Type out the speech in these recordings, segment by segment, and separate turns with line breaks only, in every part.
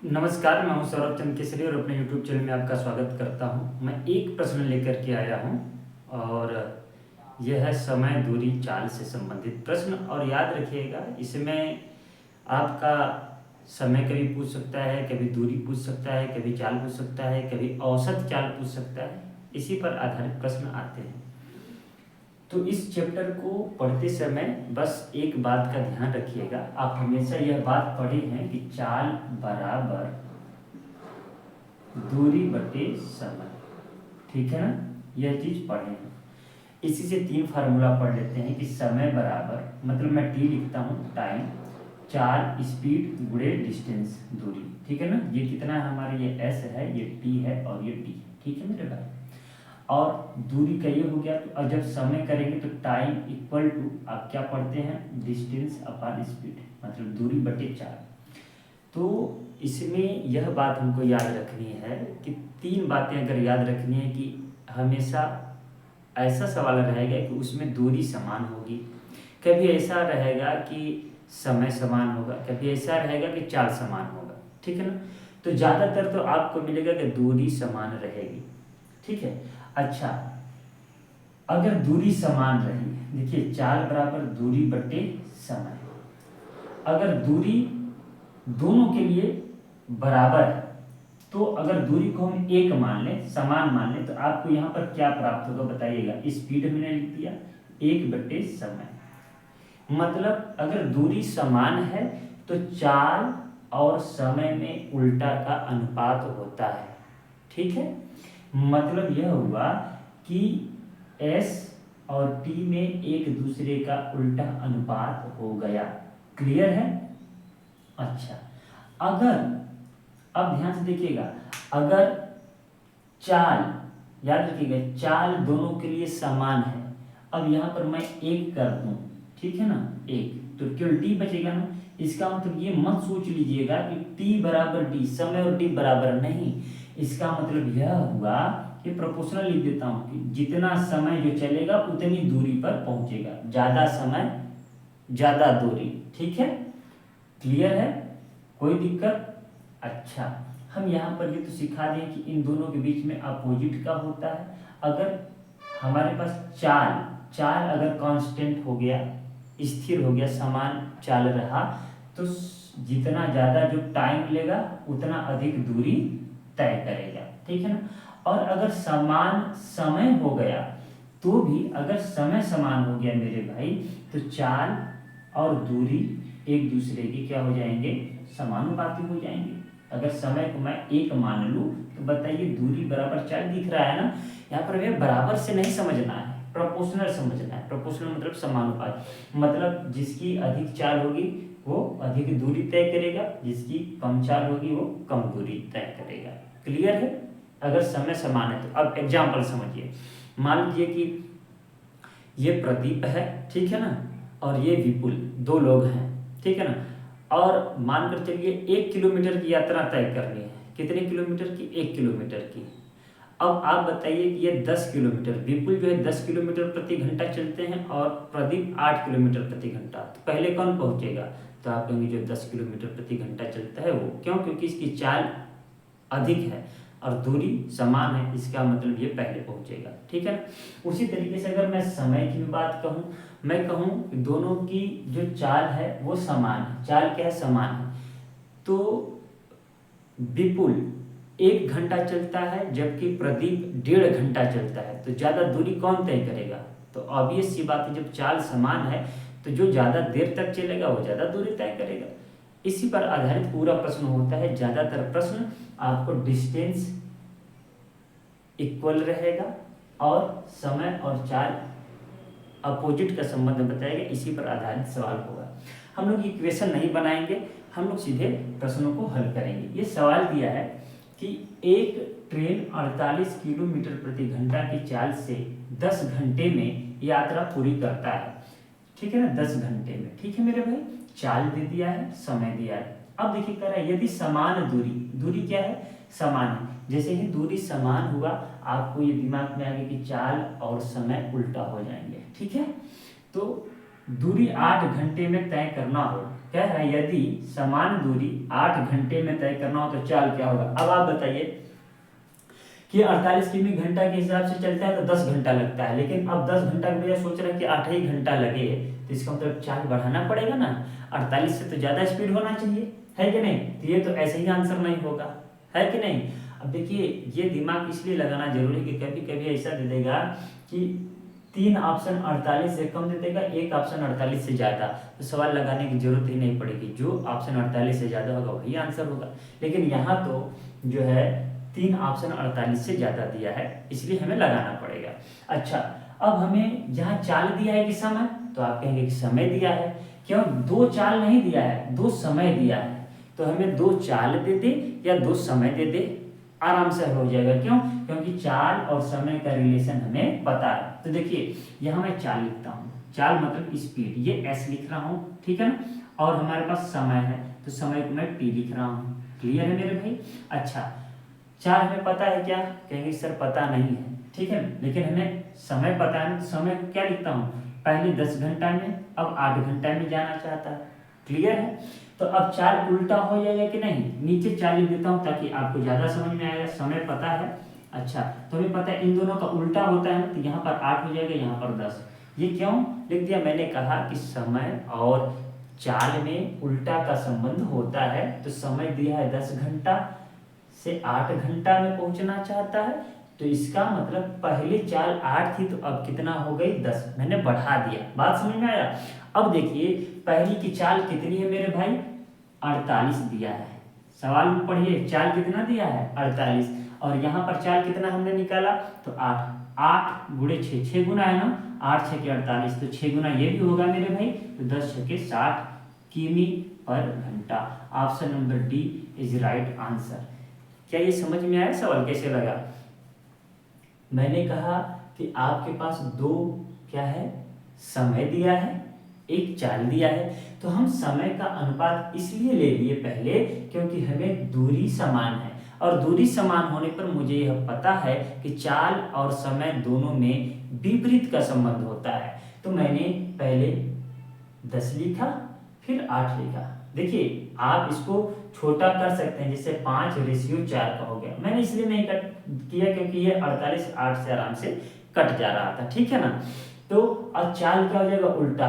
नमस्कार, मैं हूं सौरभ चंद्र केसरी और अपने YouTube चैनल में आपका स्वागत करता हूं। मैं एक प्रश्न लेकर के आया हूं और यह है समय, दूरी, चाल से संबंधित प्रश्न। और याद रखिएगा, इसमें आपका समय कभी पूछ सकता है, कभी दूरी पूछ सकता है, कभी चाल पूछ सकता है, कभी औसत चाल पूछ सकता है। इसी पर आधारित प्रश्न आते हैं। तो इस चैप्टर को पढ़ते समय बस एक बात का ध्यान रखिएगा। आप हमेशा यह बात पढ़े हैं कि चाल बराबर दूरी बटे समय, ठीक है ना। यह चीज पढ़े हैं। इसी से तीन फार्मूला पढ़ लेते हैं कि समय बराबर, मतलब मैं टी लिखता हूँ, टाइम, चाल स्पीड गुणे डिस्टेंस दूरी, ठीक है ना। ये कितना है हमारे, ये एस है, ये टी है और ये डी, ठीक है मेरे भाई। और दूरी का ये हो गया। तो अब जब समय करेंगे तो टाइम इक्वल टू, आप क्या पढ़ते हैं, डिस्टेंस अपॉन स्पीड, मतलब दूरी बटे चाल। तो इसमें यह बात हमको याद रखनी है कि तीन बातें अगर याद रखनी है कि हमेशा ऐसा सवाल रहेगा कि उसमें दूरी समान होगी, कभी ऐसा रहेगा कि समय समान होगा, कभी ऐसा रहेगा कि चाल समान होगा, ठीक है ना। तो ज़्यादातर तो आपको मिलेगा कि दूरी समान रहेगी, ठीक है। अच्छा, अगर दूरी समान रही, देखिए चाल बराबर दूरी बटे समय, अगर दूरी दोनों के लिए बराबर है, तो अगर दूरी को हम एक मान लें, समान मान लें, तो आपको यहाँ पर क्या प्राप्त होगा बताइएगा। स्पीड हमने लिख दिया, एक बटे समय। मतलब अगर दूरी समान है तो चाल और समय में उल्टा का अनुपात होता है, ठीक है। मतलब यह हुआ कि S और T में एक दूसरे का उल्टा अनुपात हो गया। क्लियर है। अच्छा, अगर, अब ध्यान से देखिएगा, अगर चाल, याद रखिएगा, चाल दोनों के लिए समान है। अब यहाँ पर मैं एक कर दूं, ठीक है ना, एक, तो केवल टी बचेगा ना। इसका मतलब ये मत सोच लीजिएगा कि टी बराबर डी, समय और टी बराबर नहीं। इसका मतलब यह हुआ कि प्रोपोर्शनल लिख देता हूँ कि जितना समय जो चलेगा उतनी दूरी पर पहुंचेगा, ज्यादा समय ज्यादा दूरी, ठीक है। क्लियर है, कोई दिक्कत। अच्छा, हम यहाँ पर ये तो सिखा दें कि इन दोनों के बीच में अपोजिट का होता है। अगर हमारे पास चाल, चाल अगर कांस्टेंट हो गया, स्थिर हो गया, समान चाल रहा, तो जितना ज़्यादा जो टाइम लेगा उतना अधिक दूरी तय करेगा, ठीक है ना। और अगर समान समय हो गया तो भी, अगर समय समान हो गया मेरे भाई, तो चाल और दूरी एक दूसरे के क्या हो जाएंगे, समानुपाती हो जाएंगे। अगर समय को मैं एक मान लूं तो बताइए दूरी बराबर चाल दिख रहा है ना। यहाँ पर हमें बराबर से नहीं समझना है, प्रोपोर्शनल समझना है। प्रोपोर्शनल मतलब समानुपात, मतलब जिसकी अधिक चाल होगी वो अधिक दूरी तय करेगा, जिसकी कम चाल होगी वो कम दूरी तय करेगा। क्लियर है। अगर समय समान है तो अब एग्जाम्पल समझिए। मान लीजिए कि ये प्रदीप है, ठीक है ना, और ये विपुल, दो लोग हैं, ठीक है ना। और मानकर चलिए 1 किलोमीटर की यात्रा तय करनी है। कितने किलोमीटर की, 1 किलोमीटर की। अब आप बताइए कि ये 10 किलोमीटर, विपुल जो है 10 किलोमीटर प्रति घंटा चलते हैं और प्रदीप 8 किलोमीटर प्रति घंटा। तो पहले कौन पहुंचेगा, तो आप कहेंगे जो 10 किलोमीटर प्रति घंटा चलता है वो। क्यों, क्योंकि इसकी चाल अधिक है और दूरी समान है, इसका मतलब ये पहले पहुंचेगा, ठीक है ना। उसी तरीके से अगर मैं समय की भी बात कहूँ, मैं कहूँ कि दोनों की जो चाल है वो समान है, चाल क्या है, समान है। तो विपुल 1 घंटा चलता है जबकि प्रदीप 1.5 घंटा चलता है, तो ज़्यादा दूरी कौन तय करेगा। तो ऑब्वियस सी बात है, जब चाल समान है तो जो ज़्यादा देर तक चलेगा वो ज़्यादा दूरी तय करेगा। इसी पर आधारित पूरा प्रश्न होता है। ज़्यादातर प्रश्न आपको डिस्टेंस इक्वल रहेगा और समय और चाल अपोजिट का संबंध बताएगा, इसी पर आधारित सवाल होगा। हम लोग इक्वेशन नहीं बनाएंगे, हम लोग सीधे प्रश्नों को हल करेंगे। ये सवाल दिया है कि एक ट्रेन 48 किलोमीटर प्रति घंटा की चाल से 10 घंटे में यात्रा पूरी करता है, ठीक है ना, 10 घंटे में, ठीक है मेरे भाई। चाल दे दिया है, समय दिया है। अब देखिए कह रहा है यदि समान दूरी, दूरी क्या है, समान है। जैसे ही दूरी समान हुआ आपको ये दिमाग में आ गया कि चाल और समय उल्टा हो जाएंगे, ठीक है। तो दूरी 8 घंटे में तय करना हो, कह रहा है यदि समान दूरी 8 घंटे में तय करना हो तो चाल क्या होगा। अब आप बताइए कि 48 किमी घंटा के हिसाब से चलता है तो 10 घंटा लगता है, लेकिन अब 10 घंटा के बजाय सोच रहे हैं कि 8 ही घंटा लगे, तो इसका मतलब चाल बढ़ाना पड़ेगा ना, 48 से तो ज़्यादा स्पीड होना चाहिए, है कि नहीं। तो ये तो ऐसे ही आंसर नहीं होगा, है कि नहीं। अब देखिए ये दिमाग इसलिए लगाना जरूरी है कि कभी कभी ऐसा दे देगा कि 3 ऑप्शन 48 से कम दे देगा, 1 ऑप्शन 48 से ज़्यादा, तो सवाल लगाने की जरूरत ही नहीं पड़ेगी, जो ऑप्शन 48 से ज़्यादा होगा वही आंसर होगा। लेकिन यहाँ तो जो है 3 ऑप्शन 48 से ज़्यादा दिया है, इसलिए हमें लगाना पड़ेगा। अच्छा, अब हमें यहाँ चाल दिया है कि समय, तो आप कहेंगे कि समय दिया है, क्यों 2 चाल नहीं दिया है, 2 समय दिया है, तो हमें 2 चाल दे दे या 2 समय दे दे, आराम से हो जाएगा। क्यों, क्योंकि चाल और समय का रिलेशन हमें पता है। तो देखिए यहाँ मैं चाल लिखता हूँ, चाल मतलब स्पीड, ये एस लिख रहा हूँ, ठीक है ना, और हमारे पास समय है तो समय को मैं टी लिख रहा हूँ। क्लियर है मेरे भाई। अच्छा, चाल हमें पता है क्या, कहेंगे सर पता नहीं है, ठीक है, लेकिन हमें समय पता है, समय को क्या लिखता हूँ, पहले 10 घंटा में, अब 8 घंटा में जाना चाहता है। क्लियर है। तो अब चाल उल्टा हो जाएगा कि नहीं, नीचे चाल लिख देता हूँ ताकि आपको ज्यादा समझ में आएगा। समय पता है, अच्छा, तो हमें पता है इन दोनों का उल्टा होता है, तो यहाँ पर 8 हो जाएगा, यहाँ पर 10। ये क्यों लिख दिया, मैंने कहा कि समय और चाल में उल्टा का संबंध होता है। तो समय दिया है 10 घंटा से 8 घंटा में पहुंचना चाहता है, तो इसका मतलब पहले चाल 8 थी तो अब कितना हो गई 10, मैंने बढ़ा दिया। बात समझ में आया। अब देखिए पहली की चाल कितनी है मेरे भाई, 48 दिया है, सवाल में पढ़िए चाल कितना दिया है 48, और यहाँ पर चाल कितना हमने निकाला तो 8, 8 गुणे 6, 6 गुना है ना, 8 6 के 48, तो 6 गुना ये भी होगा मेरे भाई, तो 10 6 के 60 किमी पर घंटा। Option number D is right answer. क्या ये समझ में आया, सवाल कैसे लगा। मैंने कहा कि आपके पास 2 क्या है, समय दिया है, एक चाल दिया है, तो हम समय का अनुपात इसलिए ले लिए पहले क्योंकि हमें दूरी समान है, और दूरी समान होने पर मुझे यह पता है कि चाल और समय दोनों में विपरीत का संबंध होता है। तो मैंने पहले 10 लिखा फिर 8 लिखा। देखिए आप इसको छोटा कर सकते हैं, जैसे 5:4 का हो गया, मैंने इसलिए नहीं कट किया क्योंकि ये 48 8 से आराम से कट जा रहा था, ठीक है ना। तो अब चाल क्या हो जाएगा उल्टा,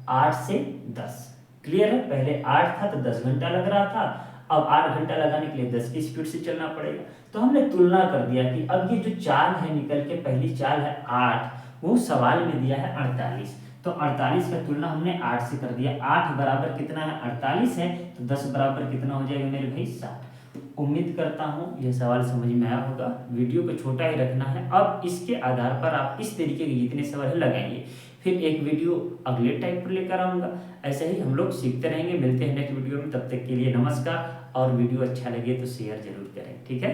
8 से 10। क्लियर है, पहले 8 था तो 10 घंटा लग रहा था, अब 8 घंटा लगाने के लिए 10 की स्पीड से चलना पड़ेगा। तो हमने तुलना कर दिया कि अब ये जो चाल है निकल के, पहली चाल है 8, वो सवाल में दिया है 48, तो 48 का तुलना हमने 8 से कर दिया। 8 बराबर कितना है 48 है, तो 10 बराबर कितना हो जाएगा मेरे भाई 60। उम्मीद करता हूँ यह सवाल समझ में आया होगा। वीडियो को छोटा ही रखना है, अब इसके आधार पर आप इस तरीके के जितने सवाल है लगाएंगे, फिर एक वीडियो अगले टाइप पर लेकर आऊँगा। ऐसे ही हम लोग सीखते रहेंगे। मिलते हैं नेक्स्ट वीडियो में, तब तक के लिए नमस्कार। और वीडियो अच्छा लगे तो शेयर जरूर करें, ठीक है।